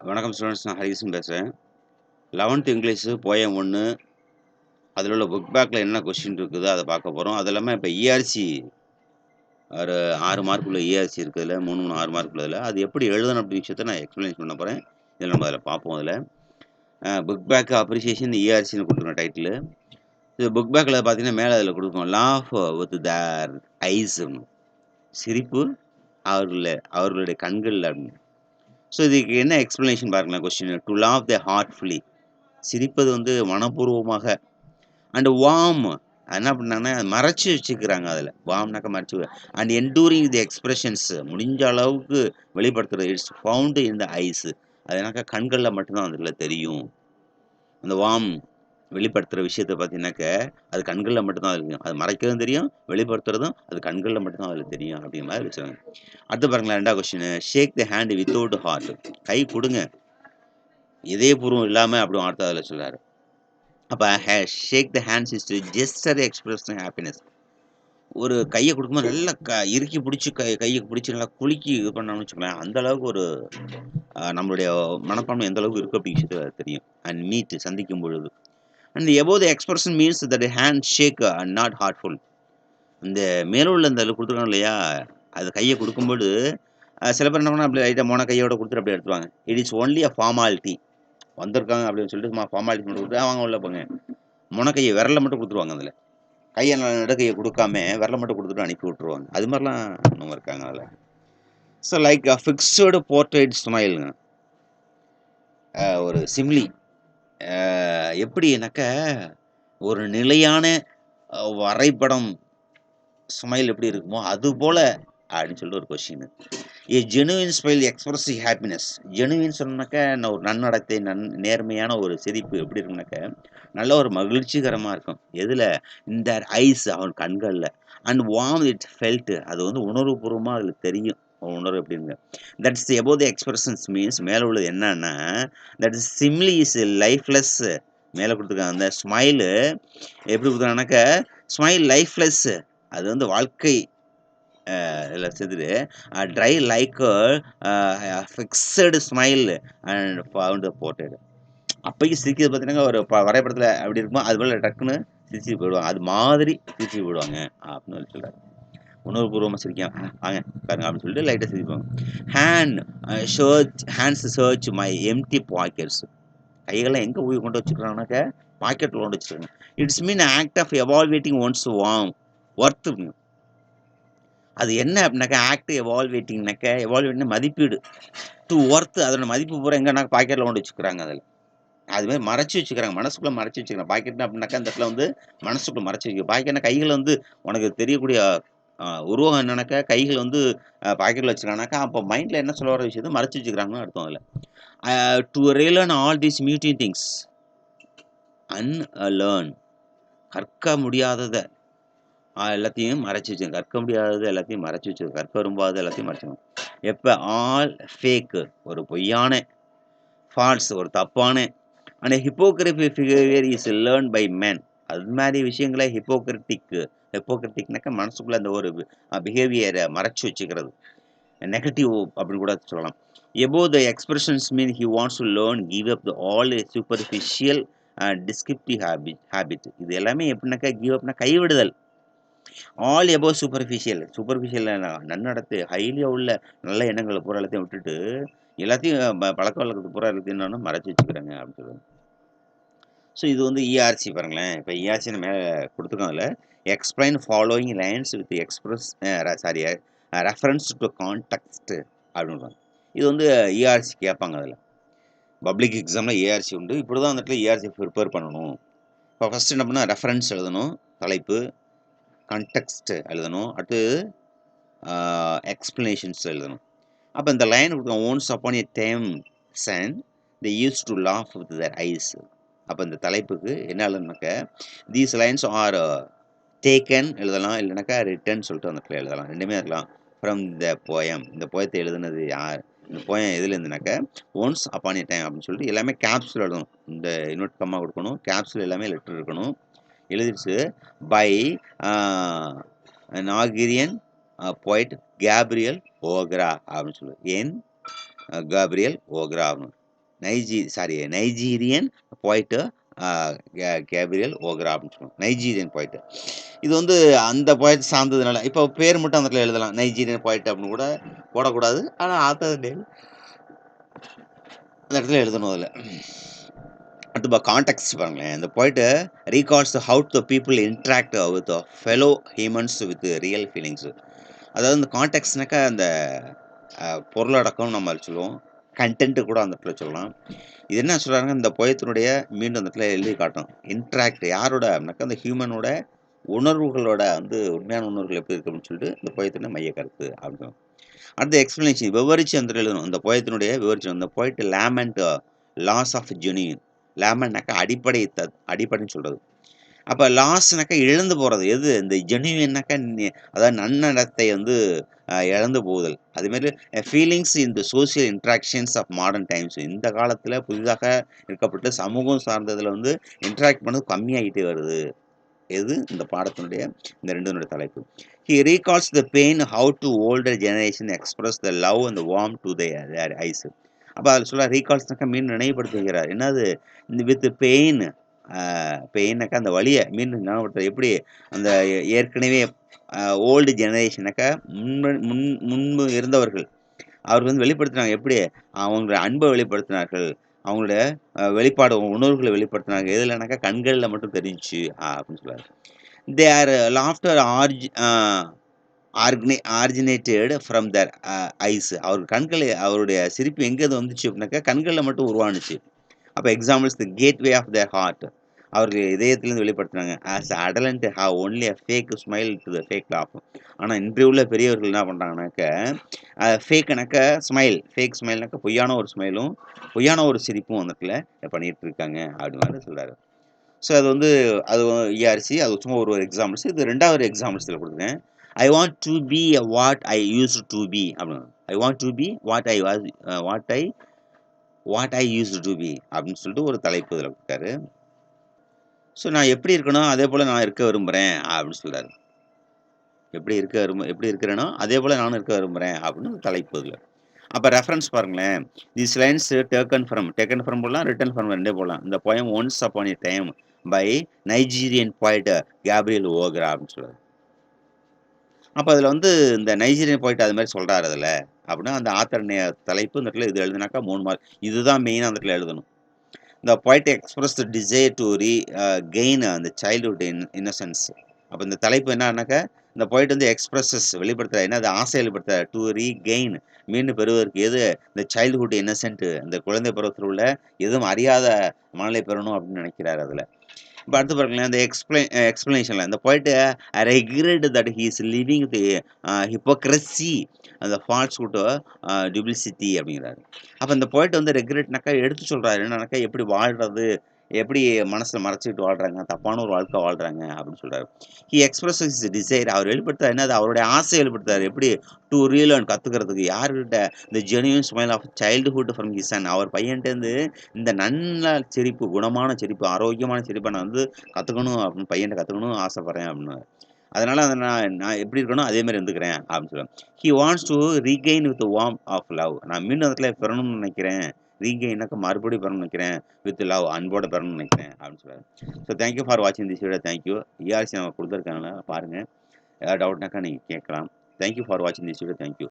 வணக்கம் ஸ்டூடெண்ட்ஸ். நான் ஹரிகிருஷ்ணன் பேசுகிறேன். 11th இங்கிலீஷு போயம் 1 அதில் உள்ள புக் பேக்கில் என்ன கொஸ்டின் இருக்குதோ அதை பார்க்க போகிறோம். அது இல்லாமல் இப்போ இஆர்சி ஒரு 6 மார்க் உள்ள இஆர்சி இருக்குதுல 3 3 6 மார்க் உள்ளதில் அது எப்படி எழுதணும் அப்படிங்கிற விஷயத்தை நான் எக்ஸ்பிளைன் பண்ண போகிறேன். இதில் நம்ம அதில் பார்ப்போம். அதில் புக் பேக் அப்ரிசியேஷன் இஆர்சின்னு கொடுத்துருக்கோம் டைட்டில். இது புக் பேக்கில் பார்த்தீங்கன்னா மேலே அதில் கொடுக்கும் லாஃப் வித் தேர் ஐஸ், சிரிப்பு அவர்களுடைய கண்கள் அப்படின்னு. ஸோ இதுக்கு என்ன எக்ஸ்பிளனேஷன் பாருங்களேன். Question to laugh the heartfully, சிரிப்பது வந்து மனப்பூர்வமாக. அண்ட் வார்ம் என்ன பண்ணாங்கன்னா மறைச்சி வச்சுக்கிறாங்க. அதில் வார்ம்னாக்க மறைச்சி. அண்ட் என்டூரிங் தி எக்ஸ்பிரஷன்ஸ், முடிஞ்ச அளவுக்கு வெளிப்படுத்துறது. It's found in the eyes, அது என்னக்கா கண்களில் மட்டும்தான் அதில் தெரியும். அந்த வார்ம் வெளிப்படுத்துகிற விஷயத்தை பார்த்தீங்கன்னாக்க அது கண்களில் மட்டும்தான் தெரியும். அது மறைக்கிறதும் தெரியும், வெளிப்படுத்துறதும் அது கண்களில் மட்டும்தான் அதில் தெரியும் அப்படிங்கிற மாதிரி வச்சுருக்காங்க. அடுத்து பாருங்களேன், 2வது question shake the hand without heart, கை கொடுங்க இதயபூர்வம் இல்லாமல் அப்படி வார்த்தை அதில் சொல்கிறாரு. அப்போ shake the hands is to gesture express happiness. ஒரு கையை கொடுக்கும்போது நல்லா இறுக்கி பிடிச்சி கையை பிடிச்சி நல்லா குலுக்கி இது பண்ணோம்னு வச்சுக்கலாம். அந்த அளவுக்கு ஒரு நம்மளுடைய மனப்பான்மை எந்த அளவுக்கு இருக்குது அப்படி விஷயத்தில் தெரியும். அண்ட் மீட் சந்திக்கும் பொழுது. And above the expression means that handshake and not heartful. இந்த மேலுள்ள இந்த கொடுத்துருக்காங்க இல்லையா, அது கையை கொடுக்கும்போது சில பேர் என்ன பண்ணால் அப்படி லைட்டாக மோன கையோட கொடுத்துட்டு அப்படி எடுத்துவாங்க. It is only a formality. வந்திருக்காங்க அப்படின்னு சொல்லிட்டு ஃபார்மாலிட்டி மட்டும் கொடுத்து அவங்க உள்ள போங்க. முனக்கையை விரலை மட்டும் கொடுத்துருவாங்க. அதில் கையை நடுக்கையை கொடுக்காம விரலை மட்டும் கொடுத்துட்டு அனுப்பி விட்டுருவாங்க. அது மாதிரிலாம் இன்னும் இருக்காங்க அதில். ஸோ லைக் ஃபிக்ஸடு போர்ட்ரேட் ஸ்மைலுங்க, ஒரு சிம்லி. எப்படின்னாக்க ஒரு நிலையான வரைபடம் ஸ்மைல் எப்படி இருக்குமோ அது போல் அப்படின்னு சொல்லிட்டு ஒரு question. A genuine smile express happiness. Genuine சொன்னாக்க ஒரு நன்னடத்தை நேர்மையான ஒரு சிரிப்பு எப்படி இருக்குனாக்க நல்ல ஒரு மகிழ்ச்சிகரமாக இருக்கும். எதில்? இந்த ஐஸ், அவன் கண்களில். அண்ட் வார்ம் இட் ஃபெல்ட், அது வந்து உணர்வுபூர்வமாக அதில் தெரியும் உணர்வு எப்படிங்க. That's above the expressions means மேலே உள்ளது என்னன்னா தட் இஸ் சிம்லி இஸ் லைஃப்லெஸ். மேலே கொடுத்துருக்காங்க அந்த ஸ்மைலு எப்படி கொடுத்துருக்காங்கனாக்க ஸ்மைல் லைஃப்லெஸ், அது வந்து வாழ்க்கை இதில் செஞ்சுட்டு try like fixed smile and found portrait. அப்போயும் சிரிக்கிறது பார்த்தீங்கன்னா ஒரு வரைபடத்தில் அப்படி இருக்குமோ அது போல் டக்குன்னு சிரிச்சு போயிடுவாங்க. அது மாதிரி சிரிச்சு போயிடுவாங்க அப்படின்னு சொல்கிறாங்க. உணர்வுபூர்வமாக சிரிக்காங்க வாங்க பாருங்க அப்படின்னு சொல்லிட்டு லைட்டாக சிரிப்பாங்க. Hands search my empty pockets. கைகள்லாம் எங்கே ஊய் கொண்டு வச்சுக்கிறாங்கனாக்க பாக்கெட்டில் கொண்டு வச்சுருக்காங்க. It's mean act of evaluating one's worth. அது என்ன அப்படின்னாக்கா ஆக்ட் எவால்வேட்டிங்னாக்க எவால்வேட்டிங் மதிப்பீடு. டு ஒர்த்து, அதோட மதிப்பு பூரா எங்கன்னாக்க பாக்கெட்டில் கொண்டு வச்சுக்கிறாங்க. அதில் அதுமாதிரி மறைச்சி வச்சுக்கிறாங்க, மனசுக்குள்ளே மறைச்சி வச்சுக்கிறாங்க. பாக்கெட்னா அப்படின்னாக்கா அந்த இடத்துல வந்து மனசுக்குள்ளே மறைச்சி வைக்க. பாக்கெட்னா கைகள் வந்து உனக்கு தெரியக்கூடிய உருவம் என்னன்னாக்கா கைகள் வந்து பாக்கெட்டில் வச்சுக்கிறாங்கனாக்கா அப்போ மைண்டில் என்ன சொல்ல வர விஷயத்தை மறைச்சி வச்சுக்கிறாங்கன்னு அர்த்தம். அதில் to learn all these muting things unlearn, கற்க முடியாததை எல்லாத்தையும் மறைச்சி வச்சு, கற்க முடியாதது எல்லாத்தையும் மறைச்சி வச்சு, கற்க விரும்பாதது எல்லாத்தையும் மறைச்சிக்கணும். எப்போ? ஆல் ஃபேக்கு, ஒரு பொய்யான. ஃபால்ஸ், ஒரு தப்பான. And hypocrisy behaviour is learn by man. அது மாதிரி விஷயங்களை ஹிப்போக்ரிட்டிக்னாக்கா மனசுக்குள்ளே அந்த ஒரு பிஹேவியரை மறைச்சி வச்சுக்கிறது, நெகட்டிவ் அப்படின்னு கூட சொல்லலாம். Above the expressions mean he wants to learn give up all superficial descriptive habit. இது எல்லாமே எப்படின்னாக்கா கிவ் அப்னா கைவிடுதல். ஆல் எபோவ் சூப்பர்ஃபிஷியல் நன்னடத்தை ஹைலியாக உள்ள நல்ல எண்ணங்களை பூரா எல்லாத்தையும் விட்டுட்டு எல்லாத்தையும் பழக்க வழக்கத்துக்கு பூரா எல்லாத்தையும் மறைச்சி வச்சுக்கிறாங்க அப்படின்னு சொல்லுவாங்க. ஸோ இது வந்து இஆர்சி பாருங்களேன். இப்போ இஆர்சி மேலே கொடுத்துருக்கோம். அதில் explain following lines with reference to context அப்படின்னு. இது வந்து இஆர்சி கேட்பாங்க. அதில் பப்ளிக் எக்ஸாமில் ஏஆர்சி உண்டு. இப்படி தான் அந்த இடத்துல இஆர்சி ப்ரிப்பேர் பண்ணணும். இப்போ ஃபஸ்ட்டு என்ன பண்ணால் ரெஃபரன்ஸ் எழுதணும், தலைப்பு, கான்டெக்ஸ்ட் எழுதணும், அடுத்து எக்ஸ்பிளனேஷன்ஸ் எழுதணும். அப்போ இந்த லைன் கொடுத்தோம், once upon a time son they use to laugh with their eyes. அப்போ இந்த தலைப்புக்கு என்ன எழுதணுனாக்க தீஸ் லைன்ஸ் ஆர் டேக்கன் எழுதலாம், இல்லைனாக்கா ரிட்டன் சொல்லிட்டு அந்த இடத்துல எழுதலாம். ரெண்டுமே இருக்கலாம். ஃப்ரம் த போயம், இந்த போயத்தை எழுதுனது யார், இந்த போயம் எதில் இருந்துனாக்க ஒன்ஸ் அப்பான் ஏ டைம் அப்படின்னு சொல்லிட்டு எல்லாமே கேப்ஸில் எழுதணும். இந்த இன்வெர்ட் கம்மா கொடுக்கணும், கேப்ஸில் எல்லாமே லெட்டர் இருக்கணும். எழுதிடுச்சு பை நாகிரியன் போய்ட் கேப்ரியல் ஓக்ரா அப்படின்னு சொல்லுவோம். கேப்ரியல் ஓக்ரா அப்படின்னு. நைஜீரியன் போய்ட்டு கேப்ரியல் ஓக்ரா அப்படின்னு சொல்லுவாங்க. நைஜீரியன் போய்ட்டு. இது வந்து அந்த போயட் சார்ந்ததுனால, இப்போ பேர் மட்டும் அந்த இடத்துல எழுதலாம். நைஜீரியன் போய்ட் அப்படின்னு கூட போடக்கூடாது. ஆனா ஆத்தர் நேம் அந்த இடத்துல எழுதணும் அதுல. அடுத்து கான்டெக்ஸ்ட் பாருங்களேன். இந்த poet recalls how the people interact with fellow humans with real feelings. அதாவது இந்த கான்டெக்ஸ்ட்னாக்கா அந்த பொருளடக்கம் நம்ம அதுல சொல்லுவோம். கன்டென்ட் கூட அந்த இடத்துல சொல்லலாம். இது என்ன சொல்றாங்க, இந்த போயத்தினுடைய மீண்டும் அந்த இடத்துல எழுதி காட்டும். இன்டராக்ட் யாரோட அப்படின்னாக்கா, அந்த ஹியூமனோட உணர்வுகளோட வந்து உண்மையான உணர்வுகள் எப்படி இருக்கு அப்படின்னு சொல்லிட்டு இந்த போயத்தின மைய கருத்து அப்படின்னு. அடுத்து எக்ஸ்பிளனேஷன் விவரிச்சு அந்த எழுதணும். இந்த போயத்தினுடைய விவரிச்சு அந்த poet lament loss of genuine. லேமெண்ட்னாக்கா அடிப்படைன்னு சொல்றது. அப்ப லாஸ்னாக்கா இழந்து போறது. எது? இந்த ஜென்யூன்னாக்கா அதாவது நன்னடத்தை வந்து இழந்து போகுதல். அதுமாரி feelings in the social interactions of modern times. இந்த காலத்தில புதிதாக இருக்கப்பட்ட சமூகம் சார்ந்ததுல வந்து இன்டராக்ட் பண்ணது கம்மியாயிட்டே வருது. எது? இந்த பாடத்தினுடைய இந்த 2னுடைய தலைப்பு. He recalls the pain how to older generation express the love and warm to their eyes. அப்ப அதில சொல்ல ரீகால்ஸ்னாக்கா மீண்டும் நினைவுபடுத்துகிறார். என்னது? வித் பெயின் பெயின்னாக்கா அந்த வலிய மீண்டும் ஞாபகப்படுத்துறது. எப்படி? அந்த ஏற்கனவே ஓல்டு ஜெனரேஷனாக்கா முன்பு இருந்தவர்கள். அவர்கள் வந்து வெளிப்படுத்தினாங்க. எப்படி? அவங்களுடைய அன்ப வெளிப்படுத்தினார்கள். அவங்களுடைய வெளிப்பாடு உணர்வுகள வெளிப்படுத்தினாங்க. எதுலனாக்கா கண்கள்ல மட்டும் தெரிஞ்சுச்சு அப்படின்னு சொல்றாரு. They are laughter originated from their eyes. அவர் அவருடைய சிரிப்பு எங்கேருந்து வந்துச்சு அப்படின்னாக்கா, கண்கள்ல மட்டும் உருவானுச்சு. அப்ப examples the gateway of their heart. அவர்கள் இதயத்திலிருந்து வெளிப்படுத்துனாங்க. As adult have only a fake smile to the fake laugh. ஆனா இன்று உள்ள பெரியவர்கள் என்ன பண்றாங்கனாக்க, ஃபேக்னாக்க ஃபேக் ஸ்மைல்னாக்க பொய்யான ஒரு ஸ்மைலும், பொய்யான ஒரு சிரிப்பும் அந்த இடத்துல பண்ணிட்டு இருக்காங்க அப்படின்னு மாதிரி சொல்றாரு. ஸோ அது வந்து அது இஆர்சி அது சும்மா ஒரு எக்ஸாம்பிள்ஸ். இது 2வது எக்ஸாம்பிள்ஸ் இதில குடுக்குறேன். I want to be what I used to be அப்படின்னு. I want to be what I used to be அப்படின்னு சொல்லிட்டு ஒரு தலைப்பு இதில குடுத்தாரு. ஸோ நான் எப்படி இருக்கனோ, அதே போல நான் இருக்க விரும்புறேன் அப்படின்னு சொல்றாரு. எப்படி இருக்கிறேனோ, அதே போல நானும் இருக்க விரும்புறேன் அப்படின்னு தலைப்பு இதுல. அப்ப ரெஃபரன்ஸ் பாருங்களேன். தீஸ் லைன்ஸ் டேக்கன் ஃப்ரம் போடலாம், ரிட்டன் ஃப்ரம் 2 போடலாம். இந்த poem once upon a time by Nigerian poet Gabriel Okara அப்படின்னு சொல்றாரு. அப்ப அதுல வந்து இந்த நைஜீரியன் போய்ட் அது மாரி சொல்றாரு அதுல. அப்படின்னா அந்த ஆத்தர் தலைப்பு இந்த இடத்துல இது எழுதுனாக்கா 3 மார்க். இதுதான் மெயினா அந்த இடத்துல எழுதணும். The poet expressed the desire to gain the childhood innocence. அப்ப இந்த தலைப்பு என்னன்னாக்கா, இந்த போய்ட் வந்து வெளிப்படுத்துறார். என்ன அது ஆசை வெளிப்படுத்துறார். டு ரீகெயின் மீண்டும் பெறுவதற்கு எது? இந்த சைல்ட்ஹுட் இன்னசென்ட் அந்த குழந்தை பருவத்தில் உள்ள எதுவும் அறியாத மனநிலை பெறணும் அப்படின்னு நினைக்கிறார் அதுல. இப்ப அடுத்து பாருங்களேன், அந்த எக்ஸ்பிளனேஷன்ல இந்த poet regret that he is living the hypocrisy அந்த ஃபால்ஸ்ஹுட் டுப்ளிசிட்டி அப்படிங்கிறாரு. அப்ப இந்த போய்ட் வந்து ரெக்ரெட்னாக்கா எடுத்து சொல்றாரு. என்னன்னாக்கா எப்படி வாழ்றது? எப்படி மனசுல மறைச்சுக்கிட்டு வாழ்றாங்க? தப்பான ஒரு வாழ்க்கை வாழ்றாங்க அப்படின்னு சொல்றாரு. He expresses his desire. அவர் வெளிப்படுத்துறாரு என்னது? அவருடைய ஆசைய வெளிப்படுத்துறாரு. எப்படி? டு ரீலேர்ன் கத்துக்கிறதுக்கு. யார்கிட்ட? இந்த genuine smile of childhood from his son. அவர் பையன்ட்டேருந்து இந்த நல்ல சிரிப்பு, குணமான சிரிப்பு, ஆரோக்கியமான சிரிப்ப நான் வந்து கத்துக்கணும் அப்படின்னு பையன்ட்ட கத்துக்கணும்னு ஆசைப்படுறேன் அப்படின்னாரு. அதனால அத நான் நான் எப்படி இருக்கனோ அதே மாரி இருந்துக்கிறேன் அப்படின்னு சொல்றாரு. He wants to regain with warm of love. நான் மீண்டும் அந்த இடத்துல பெறணும்னு நினைக்கிறேன். ரீகெயினாக்க மறுபடியும் பெறணும்னு நினைக்கிறேன். வித் லவ் அன்போட பெறணும்னு நினைக்கிறேன் அப்படின்னு சொல்றாரு. ஸோ தேங்க் யூ ஃபார் வாட்சிங் this video. Thank you. ERC நம்ம குடுத்துருக்காங்க பாருங்க. ஏதாவது டவுட்னாக்கா நீங்க கேட்கலாம். தேங்க் யூ ஃபார் வாட்சிங் திஸ் வீடியோ. Thank you.